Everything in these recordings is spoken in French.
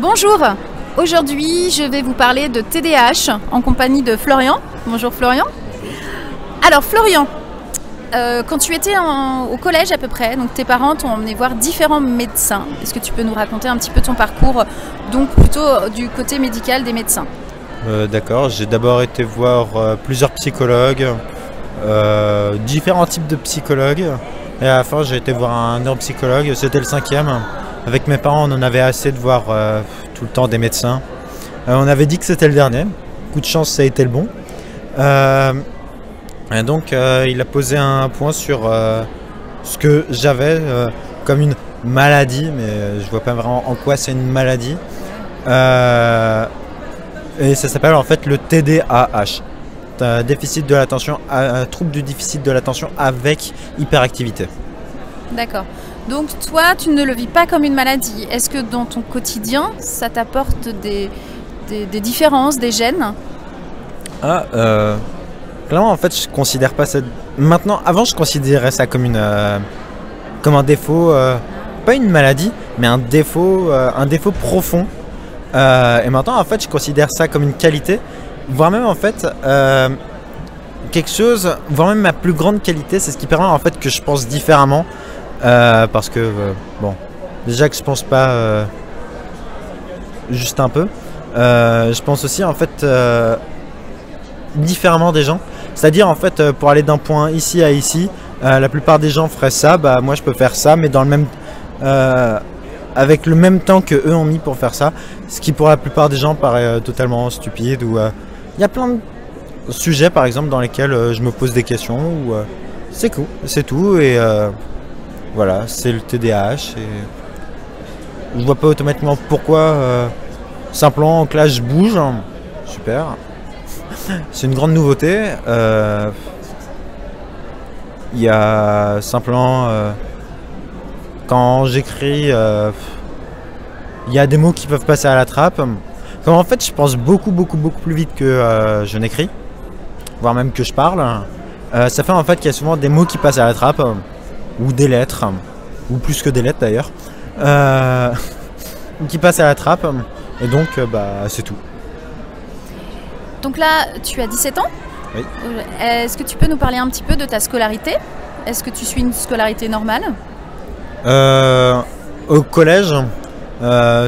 Bonjour, aujourd'hui je vais vous parler de TDAH en compagnie de Florian. Bonjour Florian. Alors Florian, quand tu étais au collège à peu près, donc tes parents t'ont emmené voir différents médecins. Est-ce que tu peux nous raconter un petit peu ton parcours, donc plutôt du côté médical des médecins? D'accord, j'ai d'abord été voir plusieurs psychologues, différents types de psychologues, et à la fin j'ai été voir un neuropsychologue, c'était le 5e. Avec mes parents on en avait assez de voir tout le temps des médecins. On avait dit que c'était le dernier, coup de chance ça a été le bon. Et donc il a posé un point sur ce que j'avais comme une maladie, mais je vois pas vraiment en quoi c'est une maladie. Et ça s'appelle en fait le TDAH, déficit de l'attention, trouble du déficit de l'attention avec hyperactivité. D'accord. Donc toi, tu ne le vis pas comme une maladie. Est-ce que dans ton quotidien, ça t'apporte des différences, des gènes? Clairement, en fait, je considère pas ça. Maintenant, avant, je considérais ça comme comme un défaut, pas une maladie, mais un défaut profond. Et maintenant, en fait, je considère ça comme une qualité, voire même en fait quelque chose, voire même ma plus grande qualité, c'est ce qui permet en fait que je pense différemment. Parce que bon, déjà que je pense pas juste un peu, je pense aussi en fait différemment des gens. C'est-à-dire en fait pour aller d'un point ici à ici, la plupart des gens feraient ça, bah moi je peux faire ça, mais dans le même avec le même temps que eux ont mis pour faire ça, ce qui pour la plupart des gens paraît totalement stupide. Ou il y a plein de sujets par exemple dans lesquels je me pose des questions ou c'est cool, c'est tout et voilà, c'est le TDAH et je vois pas automatiquement pourquoi. Simplement en classe je bouge, super. C'est une grande nouveauté. Il y a simplement quand j'écris, il y a des mots qui peuvent passer à la trappe. Comme en fait je pense beaucoup plus vite que je n'écris, voire même que je parle. Ça fait en fait qu'il y a souvent des mots qui passent à la trappe. Ou des lettres, ou plus que des lettres d'ailleurs, qui passent à la trappe, et donc c'est tout. Donc là, tu as 17 ans. Oui. Est-ce que tu peux nous parler un petit peu de ta scolarité? Est-ce que tu suis une scolarité normale? Au collège,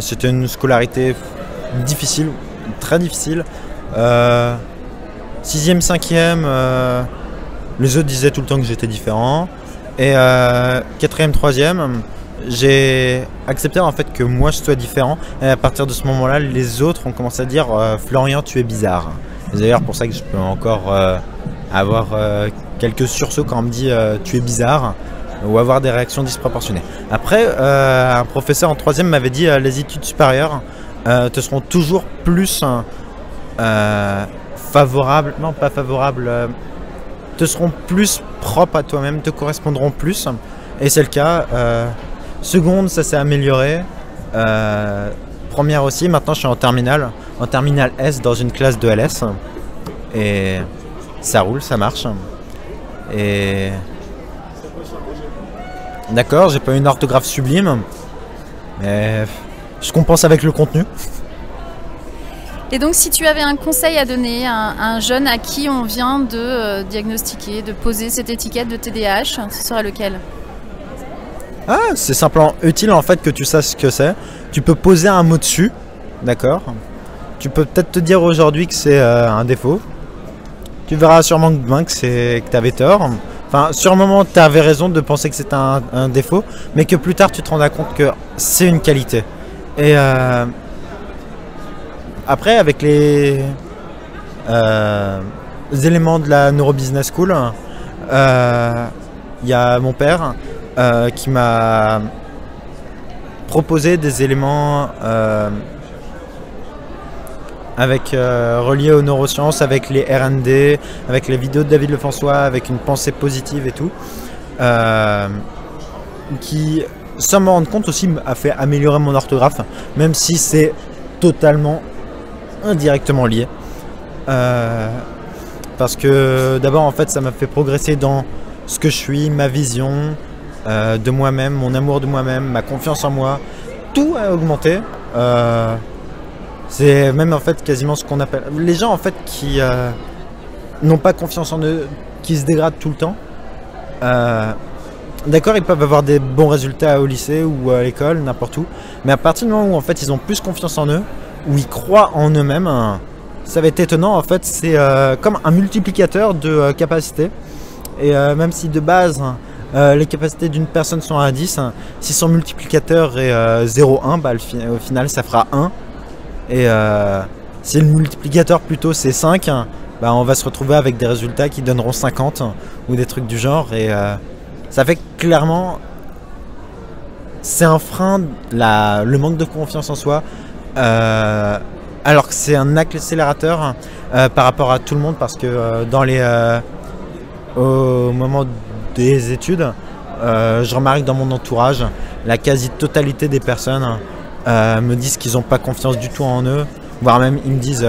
c'était une scolarité difficile, très difficile. 6e, 5e, les autres disaient tout le temps que j'étais différent. Et 4e, 3e, j'ai accepté en fait que moi je sois différent. Et à partir de ce moment-là, les autres ont commencé à dire Florian, tu es bizarre. C'est d'ailleurs pour ça que je peux encore avoir quelques sursauts quand on me dit tu es bizarre, ou avoir des réactions disproportionnées. Après, un professeur en 3e m'avait dit les études supérieures te seront toujours plus favorables, non pas favorables, te seront plus propres à toi-même, te correspondront plus. Et c'est le cas. Seconde, ça s'est amélioré. Première aussi, maintenant je suis en terminale S dans une classe de LS. Et ça roule, ça marche. Et d'accord, j'ai pas une orthographe sublime, mais je compense avec le contenu. Et donc si tu avais un conseil à donner à un jeune à qui on vient de diagnostiquer, de poser cette étiquette de TDAH, ce serait lequel? C'est simplement utile en fait que tu saches ce que c'est. Tu peux poser un mot dessus, d'accord. Tu peux peut-être te dire aujourd'hui que c'est un défaut. Tu verras sûrement demain que tu avais tort. Enfin, sur le moment tu avais raison de penser que c'était un défaut, mais que plus tard tu te rendras compte que c'est une qualité. Et après, avec les éléments de la Neurobusiness School, il y a mon père qui m'a proposé des éléments reliés aux neurosciences, avec les R&D, avec les vidéos de David Lefrançois, avec une pensée positive et tout, qui, sans me rendre compte aussi, a fait améliorer mon orthographe, même si c'est totalement indirectement lié. Parce que d'abord en fait ça m'a fait progresser dans ce que je suis, ma vision de moi-même, mon amour de moi-même, ma confiance en moi, tout a augmenté. C'est même en fait quasiment ce qu'on appelle les gens en fait qui n'ont pas confiance en eux, qui se dégradent tout le temps. D'accord, ils peuvent avoir des bons résultats au lycée ou à l'école, n'importe où, mais à partir du moment où en fait ils ont plus confiance en eux, où ils croient en eux-mêmes, ça va être étonnant. En fait, c'est comme un multiplicateur de capacités. Et même si de base les capacités d'une personne sont à 10, si son multiplicateur est 0,1, bah, au final ça fera 1. Et si le multiplicateur plutôt c'est 5, bah, on va se retrouver avec des résultats qui donneront 50 ou des trucs du genre. Et ça fait clairement, c'est un frein, le manque de confiance en soi, alors que c'est un accélérateur par rapport à tout le monde, parce que au moment des études, je remarque dans mon entourage, la quasi-totalité des personnes me disent qu'ils n'ont pas confiance du tout en eux, voire même ils me disent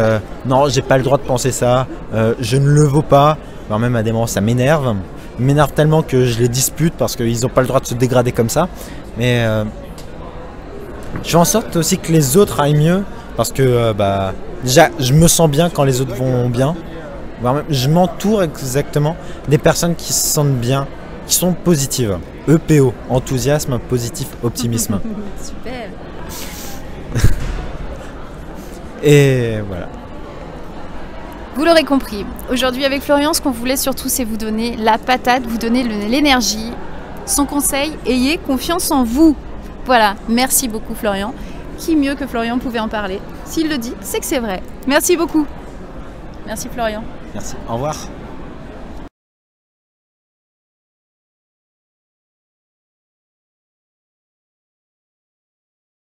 non, j'ai pas le droit de penser ça, je ne le vaux pas, voire même à des moments ça m'énerve tellement que je les dispute parce qu'ils n'ont pas le droit de se dégrader comme ça. Mais je fais en sorte aussi que les autres aillent mieux, parce que déjà je me sens bien quand les autres vont bien, voire même je m'entoure exactement des personnes qui se sentent bien, qui sont positives. EPO, enthousiasme, positif, optimisme. Super. Et voilà. Vous l'aurez compris, aujourd'hui avec Florian, ce qu'on voulait surtout, c'est vous donner la patate, vous donner l'énergie. Son conseil, ayez confiance en vous. Voilà, merci beaucoup Florian. Qui mieux que Florian pouvait en parler? S'il le dit, c'est que c'est vrai. Merci beaucoup. Merci Florian. Merci, au revoir.